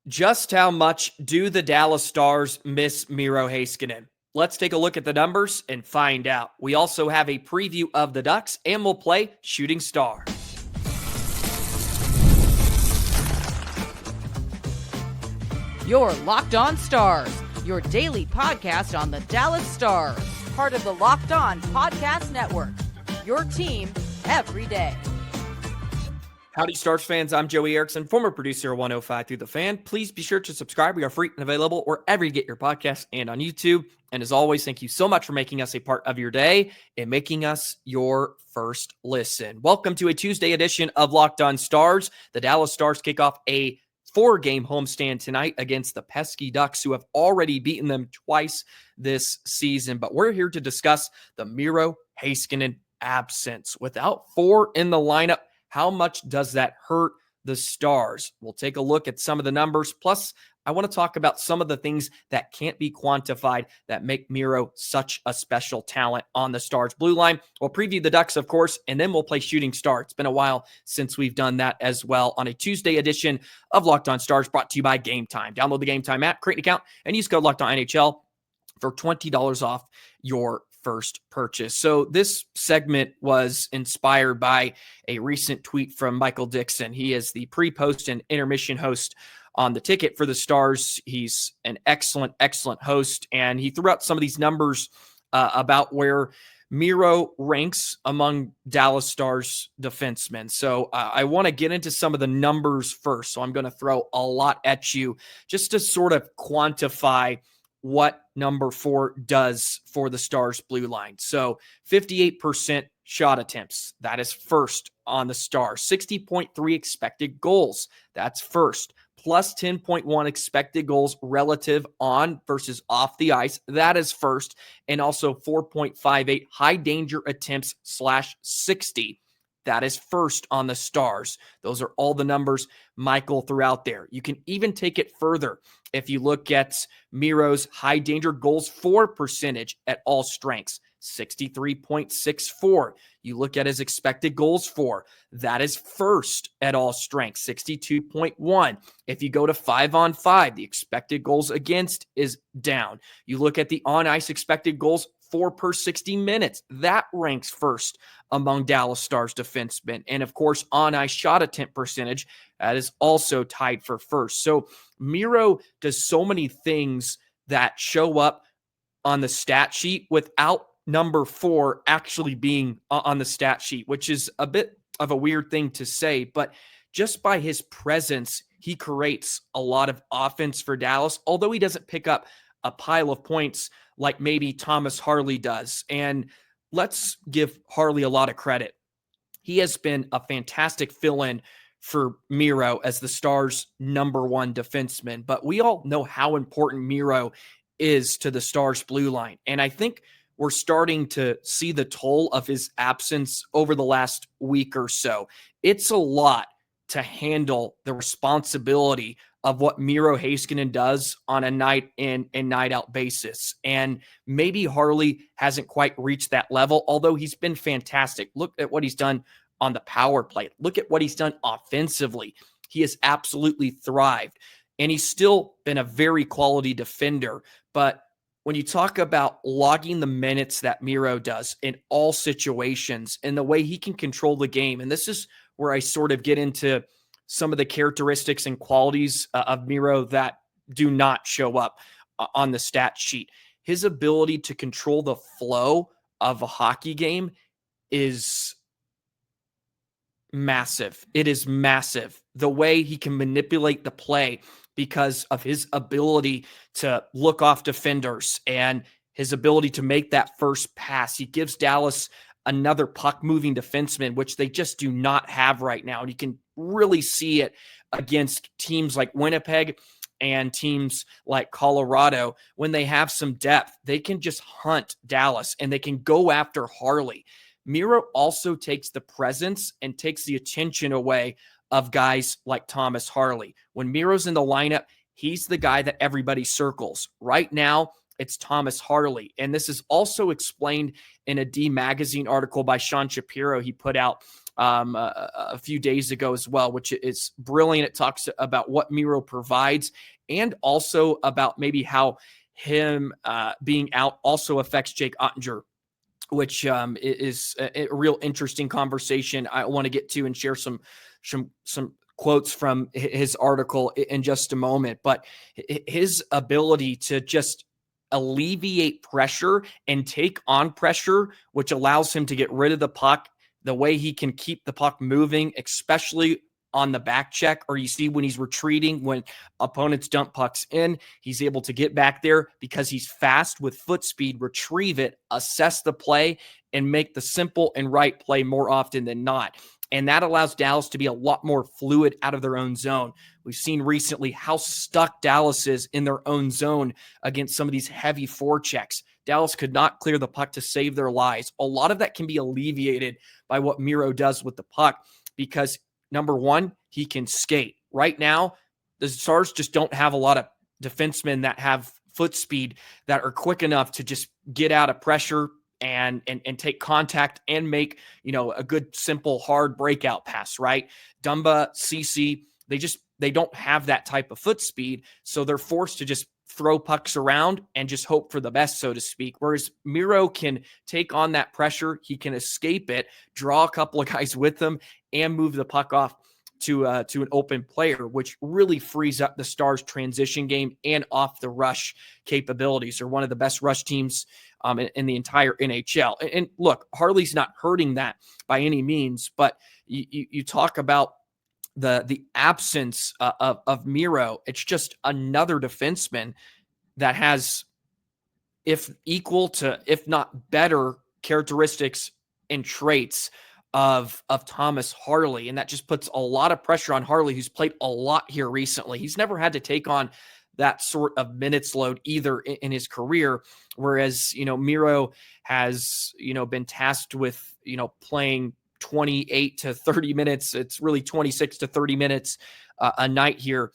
Just how much do the Dallas Stars miss Miro Heiskanen? Let's take a look at the numbers and find out. We also have a preview of the Ducks, and we'll play Shooting Star. You're Locked On Stars, your daily podcast on the Dallas Stars, part of the Locked On Podcast Network, your team every day. Howdy, Stars fans. I'm Joey Erickson, former producer of 105 Through the Fan. Please be sure to subscribe. We are free and available wherever you get your podcasts and on YouTube. And as always, thank you so much for making us a part of your day and making us your first listen. Welcome to a Tuesday edition of Locked On Stars. The Dallas Stars kick off a 4-game homestand tonight against the pesky Ducks, who have already beaten them twice this season. But we're here to discuss the Miro Heiskanen absence. Without 4 in the lineup, how much does that hurt the Stars? We'll take a look at some of the numbers. Plus, I want to talk about some of the things that can't be quantified that make Miro such a special talent on the Stars blue line. We'll preview the Ducks, of course, and then we'll play Shooting Star. It's been a while since we've done that as well on a Tuesday edition of Locked On Stars, brought to you by Game Time. Download the Game Time app, create an account, and use code Locked On NHL for $20 off your first purchase. So this segment was inspired by a recent tweet from Michael Dixon. He is the pre-post and intermission host on the Ticket for the Stars. He's an excellent host, and he threw out some of these numbers about where Miro ranks among Dallas Stars defensemen. So I want to get into some of the numbers first. So I'm going to throw a lot at you just to sort of quantify what number 4 does for the Stars blue line. So 58% shot attempts. That is first on the Stars. 60.3 expected goals. That's first. Plus 10.1 expected goals relative on versus off the ice. That is first. And also 4.58 high danger attempts /60. That is first on the Stars. Those are all the numbers Michael threw out there. You can even take it further if you look at Miro's high danger goals for percentage at all strengths, 63.64. You look at his expected goals for, that is first at all strengths, 62.1. If you go to 5-on-5, the expected goals against is down. You look at the on-ice expected goals for per 60 minutes. That ranks first among Dallas Stars defensemen. And of course, on-ice shot attempt percentage, that is also tied for first. So Miro does so many things that show up on the stat sheet without number 4 actually being on the stat sheet, which is a bit of a weird thing to say, but just by his presence, he creates a lot of offense for Dallas, although he doesn't pick up a pile of points like maybe Thomas Harley does. And let's give Harley a lot of credit. He has been a fantastic fill-in for Miro as the Stars' number 1 defenseman. But we all know how important Miro is to the Stars' blue line. And I think we're starting to see the toll of his absence over the last week or so. It's a lot to handle the responsibility of what Miro Heiskanen does on a night in and night out basis. And maybe Harley hasn't quite reached that level, although he's been fantastic. Look at what he's done on the power play. Look at what he's done offensively. He has absolutely thrived. And he's still been a very quality defender. But when you talk about logging the minutes that Miro does in all situations and the way he can control the game, and this is where I sort of get into some of the characteristics and qualities of Miro that do not show up on the stat sheet. His ability to control the flow of a hockey game is massive. It is massive. The way he can manipulate the play because of his ability to look off defenders and his ability to make that first pass. He gives Dallas another puck-moving defenseman, which they just do not have right now. And you can really see it against teams like Winnipeg and teams like Colorado. When they have some depth, they can just hunt Dallas and they can go after Harley. Miro also takes the presence and takes the attention away of guys like Thomas Harley. When Miro's in the lineup, he's the guy that everybody circles. Right now, it's Thomas Harley. And this is also explained in a D Magazine article by Sean Shapiro he put out a few days ago as well, which is brilliant. It talks about what Miro provides and also about maybe how him being out also affects Jake Ottinger, which is a real interesting conversation I want to get to and share some quotes from his article in just a moment. But his ability to just alleviate pressure and take on pressure, which allows him to get rid of the puck, the way he can keep the puck moving, especially on the back check, or you see when he's retreating, when opponents dump pucks in, he's able to get back there because he's fast with foot speed, retrieve it, assess the play, and make the simple and right play more often than not. And that allows Dallas to be a lot more fluid out of their own zone. We've seen recently how stuck Dallas is in their own zone against some of these heavy forechecks. Dallas could not clear the puck to save their lives. A lot of that can be alleviated by what Miro does with the puck because, number one, he can skate. Right now, the Stars just don't have a lot of defensemen that have foot speed that are quick enough to just get out of pressure and take contact and make, a good, simple, hard breakout pass, right? Dumba, CC, they don't have that type of foot speed, so they're forced to just throw pucks around and just hope for the best, so to speak. Whereas Miro can take on that pressure, he can escape it, draw a couple of guys with him, and move the puck off to an open player, which really frees up the Stars' transition game and off the rush capabilities. They're one of the best rush teams in the entire NHL. And look, Harley's not hurting that by any means, but you talk about the absence of Miro. It's just another defenseman that has, if equal to, if not better, characteristics and traits of Thomas Harley. And that just puts a lot of pressure on Harley, who's played a lot here recently. He's never had to take on that sort of minutes load either in his career. Whereas, Miro has, been tasked with, playing 28 to 30 minutes. It's really 26 to 30 minutes a night here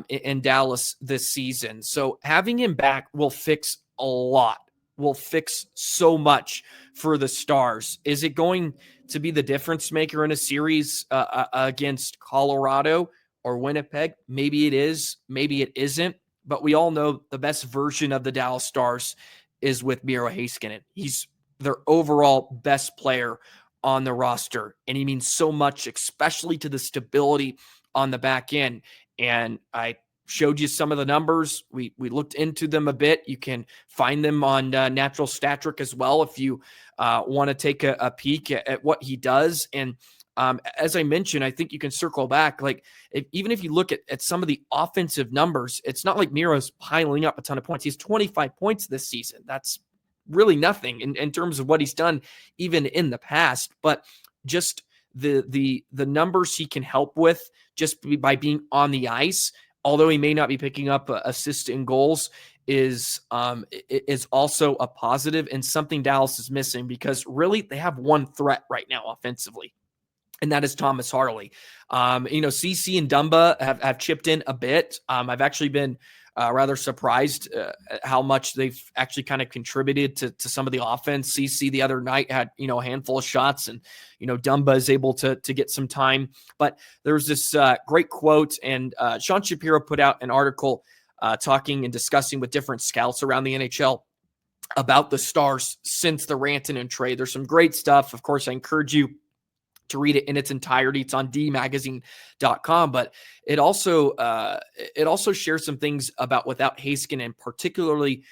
in Dallas this season. So having him back will fix a lot, will fix so much for the Stars. Is it going to be the difference maker in a series against Colorado or Winnipeg? Maybe it is, maybe it isn't, but we all know the best version of the Dallas Stars is with Miro Heiskanen. He's their overall best player on the roster, and he means so much, especially to the stability on the back end. And I showed you some of the numbers. We looked into them a bit. You can find them on Natural Stat Trick as well if you want to take a peek at what he does. And as I mentioned, I think you can circle back. Like, even if you look at some of the offensive numbers, it's not like Miro's piling up a ton of points. He's 25 points this season. That's really nothing in terms of what he's done even in the past. But just the numbers he can help with just by being on the ice, although he may not be picking up assists and goals, is also a positive and something Dallas is missing, because really they have one threat right now offensively, and that is Thomas Harley. CC and Dumba have chipped in a bit. I've actually been rather surprised at how much they've actually kind of contributed to some of the offense. CC the other night had, a handful of shots, and, Dumba is able to get some time. But there's this great quote, and Sean Shapiro put out an article talking and discussing with different scouts around the NHL about the Stars since the Rantanen trade. There's some great stuff. Of course, I encourage you to read it in its entirety. It's on dmagazine.com, but it also shares some things about without Heiskanen, particularly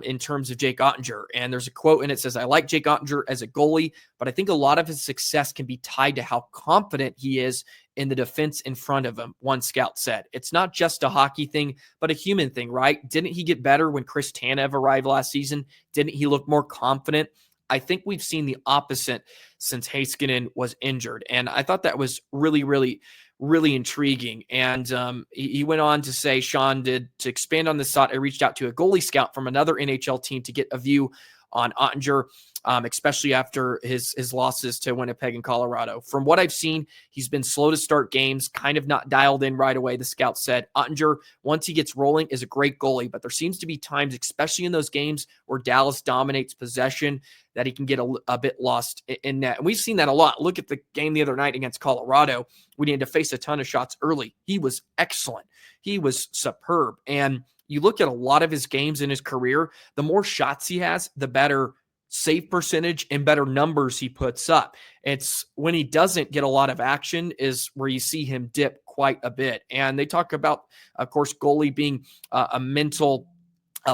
in terms of Jake Ottinger. And there's a quote, and it says, "I like Jake Ottinger as a goalie, but I think a lot of his success can be tied to how confident he is in the defense in front of him," one scout said. "It's not just a hockey thing, but a human thing, right? Didn't he get better when Chris Tanev arrived last season? Didn't he look more confident? I think we've seen the opposite since Heiskanen was injured." And I thought that was really, really, really intriguing. And he went on to say, Sean did, "To expand on this thought, I reached out to a goalie scout from another NHL team to get a view on Ottinger, especially after his losses to Winnipeg and Colorado. From what I've seen, he's been slow to start games, kind of not dialed in right away, the scouts said. Ottinger, once he gets rolling, is a great goalie, but there seems to be times, especially in those games where Dallas dominates possession, that he can get a bit lost in net. And we've seen that a lot. Look at the game the other night against Colorado. We needed to face a ton of shots early. He was excellent. He was superb. And you look at a lot of his games in his career, the more shots he has, the better save percentage and better numbers he puts up. It's when he doesn't get a lot of action is where you see him dip quite a bit. And they talk about, of course, goalie being a mental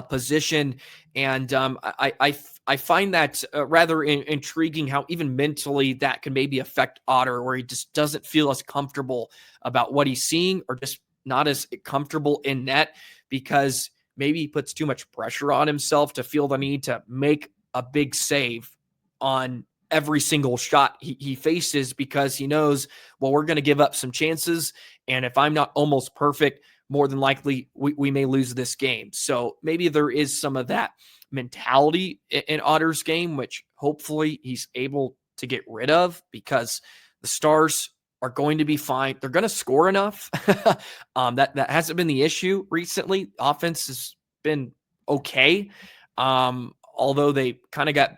position. And I find that rather intriguing how even mentally that can maybe affect Otter, where he just doesn't feel as comfortable about what he's seeing or just not as comfortable in net because maybe he puts too much pressure on himself to feel the need to make a big save on every single shot he faces because he knows, well, we're going to give up some chances. And if I'm not almost perfect, more than likely we may lose this game. So maybe there is some of that mentality in Otter's game, which hopefully he's able to get rid of because the Stars are going to be fine. They're going to score enough. That hasn't been the issue recently. Offense has been okay. Although they kind of got,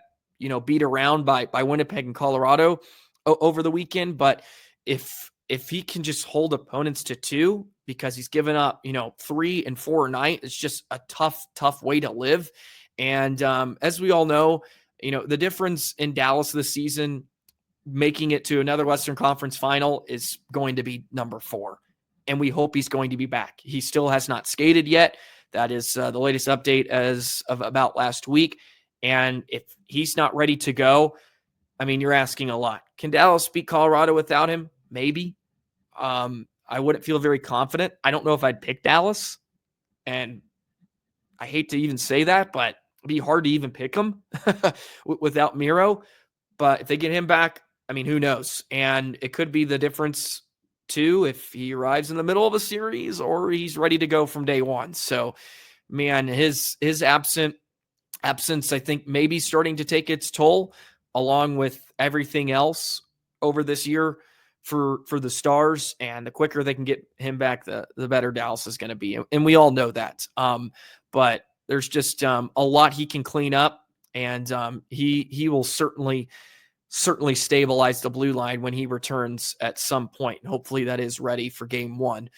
beat around by Winnipeg and Colorado over the weekend. But if he can just hold opponents to 2 because he's given up, 3 and 4 a night, it's just a tough way to live. And as we all know, the difference in Dallas this season, making it to another Western Conference final, is going to be number 4. And we hope he's going to be back. He still has not skated yet. That is the latest update as of about last week. And if he's not ready to go, I mean, you're asking a lot. Can Dallas beat Colorado without him? Maybe. I wouldn't feel very confident. I don't know if I'd pick Dallas. And I hate to even say that, but it'd be hard to even pick him without Miro. But if they get him back, I mean, who knows? And it could be the difference too if he arrives in the middle of a series or he's ready to go from day one. So, man, his absence, I think, maybe starting to take its toll along with everything else over this year for the Stars. And the quicker they can get him back, the better Dallas is going to be. And we all know that. But there's just a lot he can clean up, and he will certainly stabilize the blue line when he returns at some point. And hopefully that is ready for game 1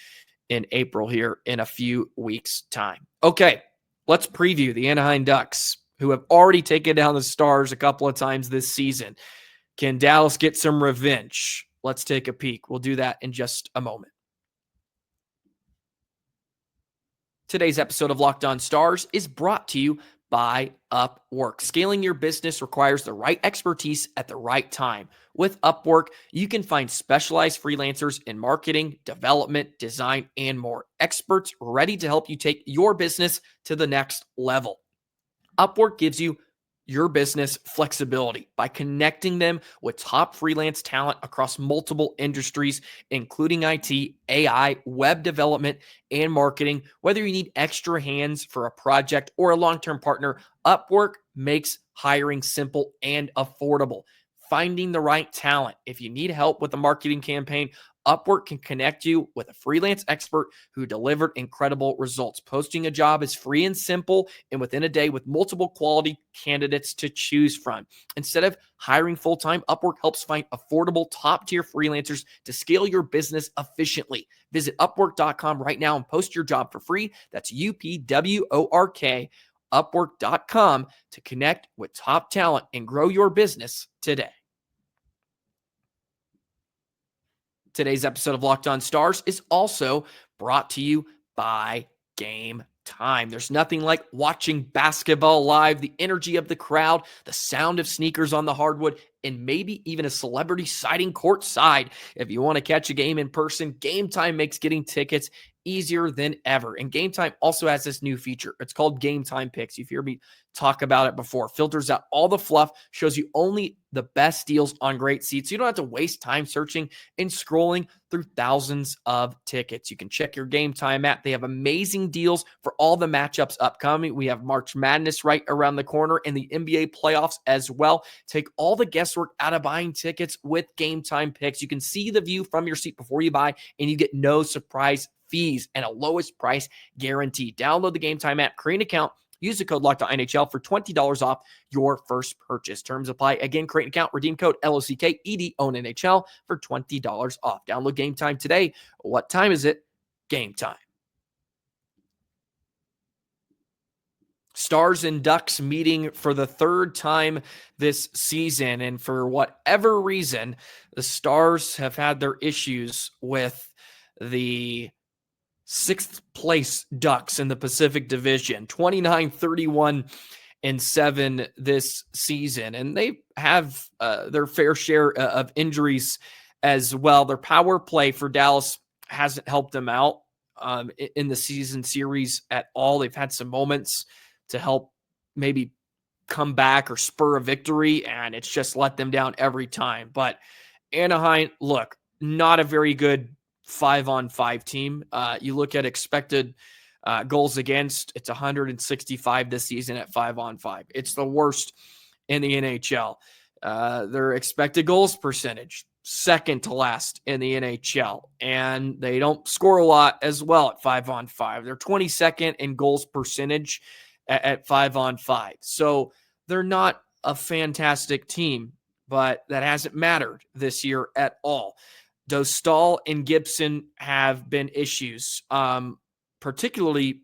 in April here in a few weeks' time. Okay, let's preview the Anaheim Ducks, who have already taken down the Stars a couple of times this season. Can Dallas get some revenge? Let's take a peek. We'll do that in just a moment. Today's episode of Locked On Stars is brought to you by Upwork. Scaling your business requires the right expertise at the right time. With Upwork, you can find specialized freelancers in marketing, development, design, and more. Experts ready to help you take your business to the next level. Upwork gives you your business flexibility by connecting them with top freelance talent across multiple industries, including IT, AI, web development, and marketing. Whether you need extra hands for a project or a long-term partner, Upwork makes hiring simple and affordable. Finding the right talent. If you need help with a marketing campaign, Upwork can connect you with a freelance expert who delivered incredible results. Posting a job is free and simple, and within a day with multiple quality candidates to choose from. Instead of hiring full-time, Upwork helps find affordable top-tier freelancers to scale your business efficiently. Visit Upwork.com right now and post your job for free. That's UPWORK, Upwork.com, to connect with top talent and grow your business today. Today's episode of Locked On Stars is also brought to you by Game Time. There's nothing like watching basketball live, the energy of the crowd, the sound of sneakers on the hardwood, and maybe even a celebrity sighting courtside. If you want to catch a game in person, Game Time makes getting tickets easier than ever. And Game Time also has this new feature. It's called Game Time Picks. You've heard me talk about it before. Filters out all the fluff, shows you only the best deals on great seats. You don't have to waste time searching and scrolling through thousands of tickets. You can check your Game Time app. They have amazing deals for all the matchups upcoming. We have March Madness right around the corner and the NBA playoffs as well. Take all the guesswork out of buying tickets with Game Time Picks. You can see the view from your seat before you buy, and you get no surprise fees and a lowest price guarantee. Download the Game Time app, create an account, use the code LOCKEDONNHL for $20 off your first purchase. Terms apply. Again, create an account, redeem code LOCKEDONNHL for $20 off. Download Game Time today. What time is it? Game time. Stars and Ducks meeting for the third time this season. And for whatever reason, the Stars have had their issues with the sixth place Ducks in the Pacific Division, 29-31-7 this season. And they have their fair share of injuries as well. Their power play for Dallas hasn't helped them out in the season series at all. They've had some moments to help maybe come back or spur a victory, and it's just let them down every time. But Anaheim, look, not a very good 5-on-5 team. You look at expected goals against, it's 165 this season at 5-on-5. It's the worst in the NHL. Their expected goals percentage, second to last in the NHL. And they don't score a lot as well at 5-on-5. They're 22nd in goals percentage at 5-on-5. So they're not a fantastic team, but that hasn't mattered this year at all. Dostal and Gibson have been issues, particularly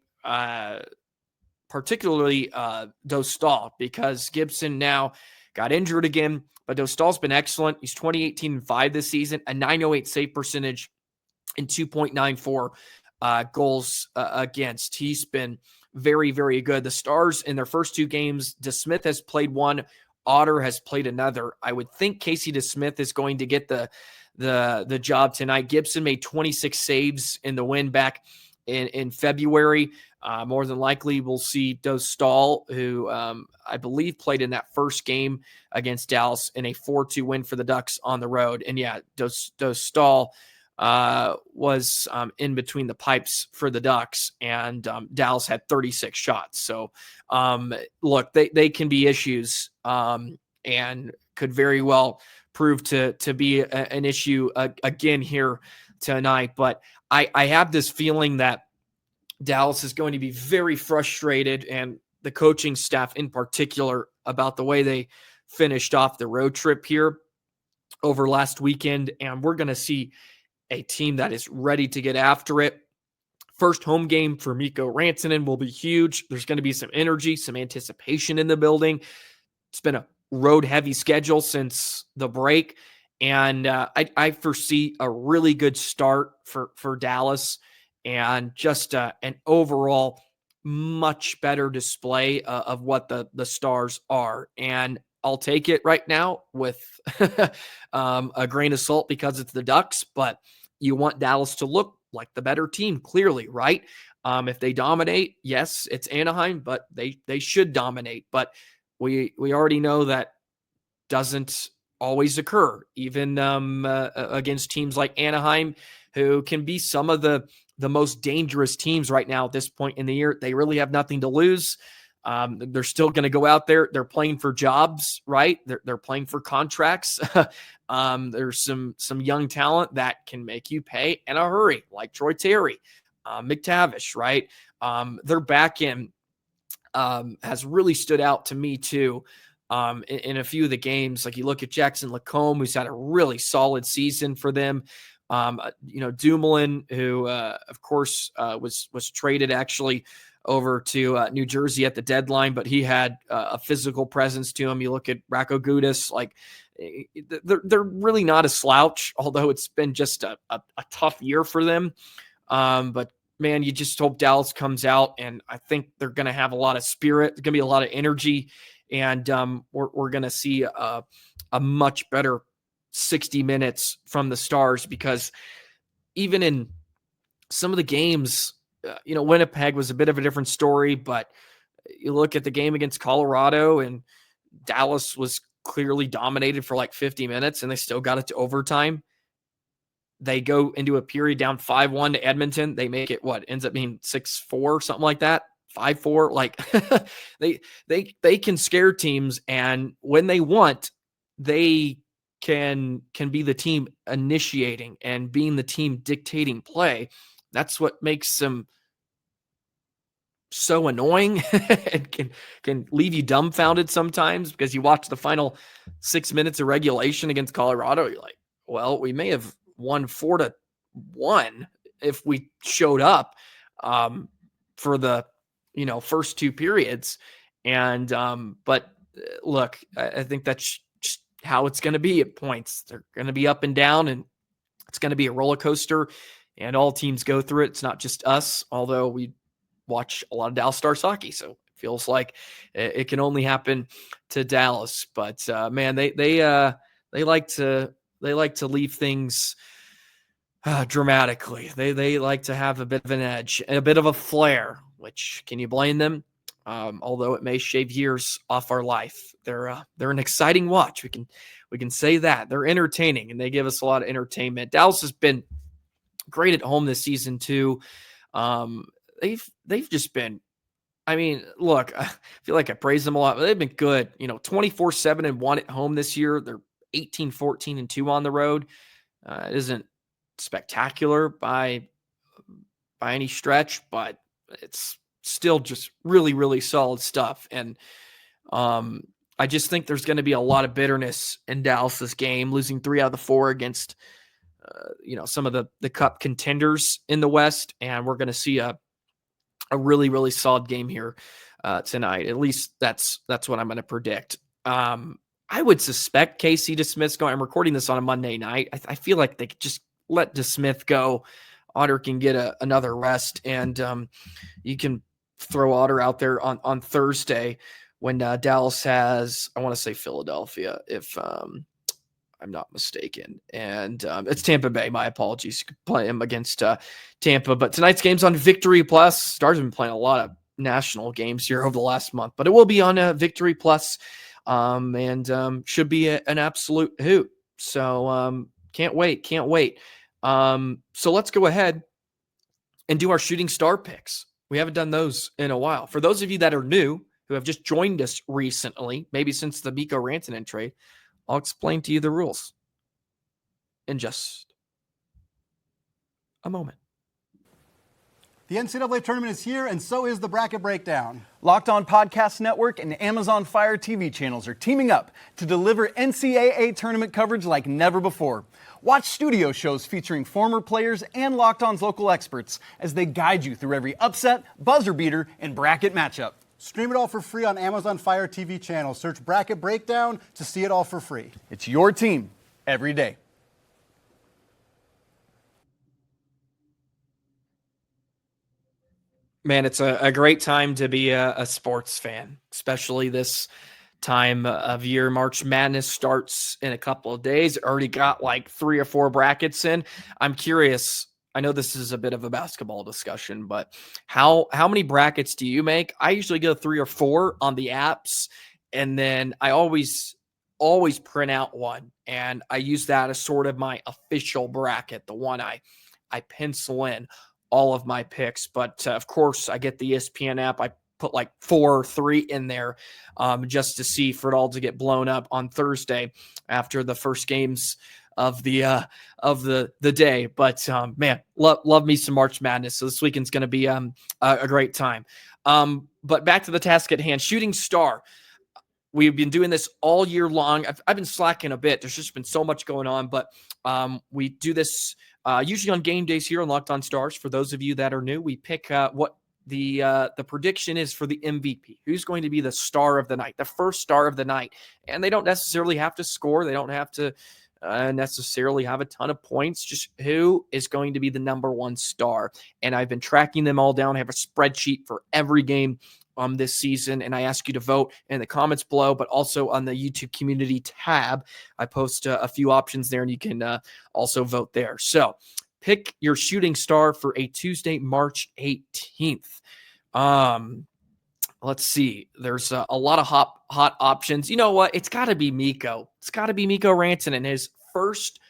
Dostal, because Gibson now got injured again, but Dostal's been excellent. He's 20-18-5 this season, a .908 save percentage and 2.94 goals against. He's been very, very good. The Stars in their first two games, DeSmith has played one, Otter has played another. I would think Casey DeSmith is going to get the job tonight. Gibson made 26 saves in the win back in February. More than likely, we'll see Dostal, who I believe played in that first game against Dallas in a 4-2 win for the Ducks on the road. And yeah, Dostal was in between the pipes for the Ducks, and Dallas had 36 shots. So look, they can be issues and could very well prove to be an issue again here tonight. But I have this feeling that Dallas is going to be very frustrated, and the coaching staff in particular, about the way they finished off the road trip here over last weekend. And we're going to see a team that is ready to get after it. First home game for Mikko Rantanen will be huge. There's going to be some energy, some anticipation in the building. It's been a road-heavy schedule since the break, and I foresee a really good start for Dallas, and just an overall much better display of what the Stars are. And I'll take it right now with a grain of salt because it's the Ducks, but you want Dallas to look like the better team, clearly, right? If they dominate, yes, it's Anaheim, but they should dominate. But we already know that doesn't always occur, even against teams like Anaheim, who can be some of the most dangerous teams right now at this point in the year. They really have nothing to lose. They're still going to go out there. They're playing for jobs, right? They're playing for contracts. There's some young talent that can make you pay in a hurry, like Troy Terry, McTavish, right? Their back end has really stood out to me too. In a few of the games, like you look at Jackson Lacombe, who's had a really solid season for them. Dumoulin, who of course was traded actually over to New Jersey at the deadline, but he had a physical presence to him. You look at Racco Gudas, like they're really not a slouch, although it's been just a tough year for them. But man, you just hope Dallas comes out, and I think they're going to have a lot of spirit. There's going to be a lot of energy, and we're going to see a much better 60 minutes from the Stars, because even in some of the games, Winnipeg was a bit of a different story, but you look at the game against Colorado, and Dallas was clearly dominated for like 50 minutes, and they still got it to overtime. They go into a period down 5-1 to Edmonton. They make it, ends up being 6-4, something like that. 5-4. Like they can scare teams, and when they want, they can be the team initiating and being the team dictating play. That's what makes them so annoying and can leave you dumbfounded sometimes, because you watch the final 6 minutes of regulation against Colorado. You're like, well, we may have won 4-1 if we showed up for the first two periods. And but look, I think that's just how it's going to be at points. They're going to be up and down, and it's going to be a roller coaster, and all teams go through it. It's not just us, although we watch a lot of Dallas Stars hockey, so it feels like it can only happen to Dallas. But man, they like to leave things dramatically. They like to have a bit of an edge and a bit of a flair. Which, can you blame them? Although it may shave years off our life, they're an exciting watch. We can say that they're entertaining, and they give us a lot of entertainment. Dallas has been great at home this season too. They've just been, I mean, look, I feel like I praise them a lot, but they've been good. 24-7-1 at home this year. They're 18-14-2 on the road. It isn't spectacular by any stretch, but it's still just really, really solid stuff. And I just think there's going to be a lot of bitterness in Dallas's game, losing 3 out of the 4 against some of the cup contenders in the West, and we're going to see a really, really solid game here tonight. At least that's what I'm going to predict. I would suspect Casey DeSmith's going. I'm recording this on a Monday night. I feel like they could just let DeSmith go. Otter can get another rest, and you can throw Otter out there on Thursday when Dallas has, I want to say Philadelphia, if I'm not mistaken. And it's Tampa Bay. My apologies. You could play him against Tampa. But tonight's game's on Victory Plus. Stars have been playing a lot of national games here over the last month, but it will be on Victory Plus, and should be an absolute hoot. So can't wait. So let's go ahead and do our shooting star picks. We haven't done those in a while. For those of you that are new, who have just joined us recently, maybe since the Mikko Rantanen trade, I'll explain to you the rules in just a moment. The NCAA tournament is here, and so is the bracket breakdown. Locked On Podcast Network and Amazon Fire TV channels are teaming up to deliver NCAA tournament coverage like never before. Watch studio shows featuring former players and Locked On's local experts as they guide you through every upset, buzzer beater, and bracket matchup. Stream it all for free on Amazon Fire TV channel. Search Bracket Breakdown to see it all for free. It's your team every day. Man, it's a great time to be a sports fan, especially this time of year. March Madness starts in a couple of days. Already got like 3 or 4 brackets in. I'm curious. I know this is a bit of a basketball discussion, but how many brackets do you make? I usually go 3 or 4 on the apps, and then I always print out one, and I use that as sort of my official bracket, the one I pencil in all of my picks. But of course, I get the ESPN app. I put like 4 or 3 in there just to see for it all to get blown up on Thursday after the first games of the day. But man, love me some March Madness. So this weekend's going to be a great time. But back to the task at hand. Shooting star. We've been doing this all year long. I've been slacking a bit. There's just been so much going on, but we do this usually on game days here on Locked On Stars. For those of you that are new, we pick what the prediction is for the MVP. Who's going to be the star of the night, the first star of the night? And they don't necessarily have to score. They don't have to necessarily have a ton of points. Just who is going to be the number one star. And I've been tracking them all down. I have a spreadsheet for every game this season, and I ask you to vote in the comments below, but also on the YouTube community tab. I post a few options there, and you can also vote there. So pick your shooting star for a Tuesday, March 18th. Let's see. There's a lot of hot options. You know what? It's got to be Mikko. It's got to be Mikko Rantanen. His first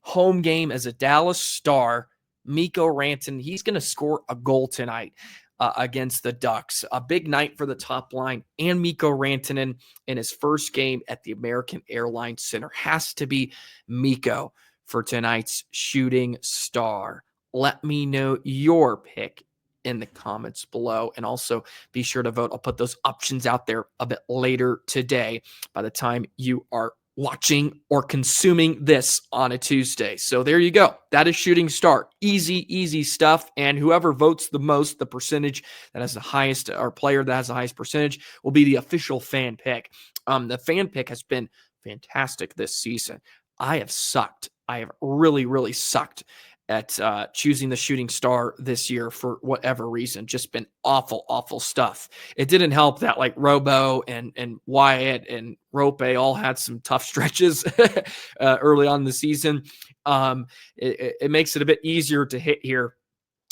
home game as a Dallas Star. Mikko Rantanen, he's going to score a goal tonight against the Ducks. A big night for the top line, and Mikko Rantanen in his first game at the American Airlines Center. Has to be Mikko for tonight's shooting star. Let me know your pick in the comments below, and also be sure to vote. I'll put those options out there a bit later today by the time you are watching or consuming this on a Tuesday. So there you go. That is shooting star. Easy stuff. And whoever votes the most, the percentage that has the highest, or player that has the highest percentage, will be the official fan pick. The fan pick has been fantastic this season. I have sucked. I have really sucked at choosing the shooting star this year for whatever reason. Just been awful stuff. It didn't help that like Robo and Wyatt and Rope all had some tough stretches early on in the season. It makes it a bit easier to hit here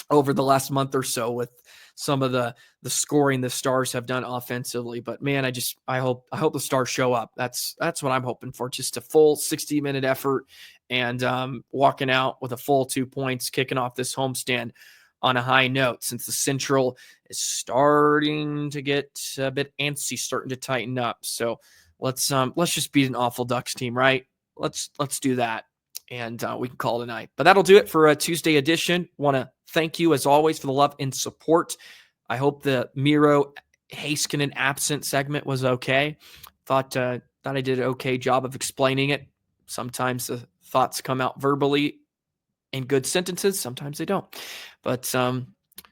over the last month or so with some of the scoring the Stars have done offensively. But man, I hope the Stars show up. That's what I'm hoping for. Just a full 60-minute effort and walking out with a full 2 points, kicking off this homestand on a high note, since the Central is starting to get a bit antsy, starting to tighten up. So let's just beat an awful Ducks team, right? Let's do that. And we can call it a night. But that'll do it for a Tuesday edition. Want to thank you, as always, for the love and support. I hope the Miro Heiskanen absent segment was okay. Thought I did an okay job of explaining it. Sometimes the thoughts come out verbally in good sentences. Sometimes they don't. But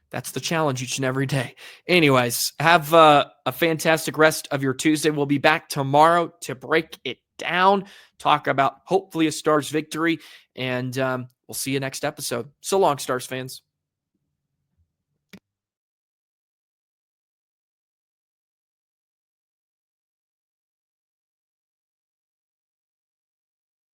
that's the challenge each and every day. Anyways, have a fantastic rest of your Tuesday. We'll be back tomorrow to break it down, talk about hopefully a Stars victory, and we'll see you next episode. So long, Stars fans.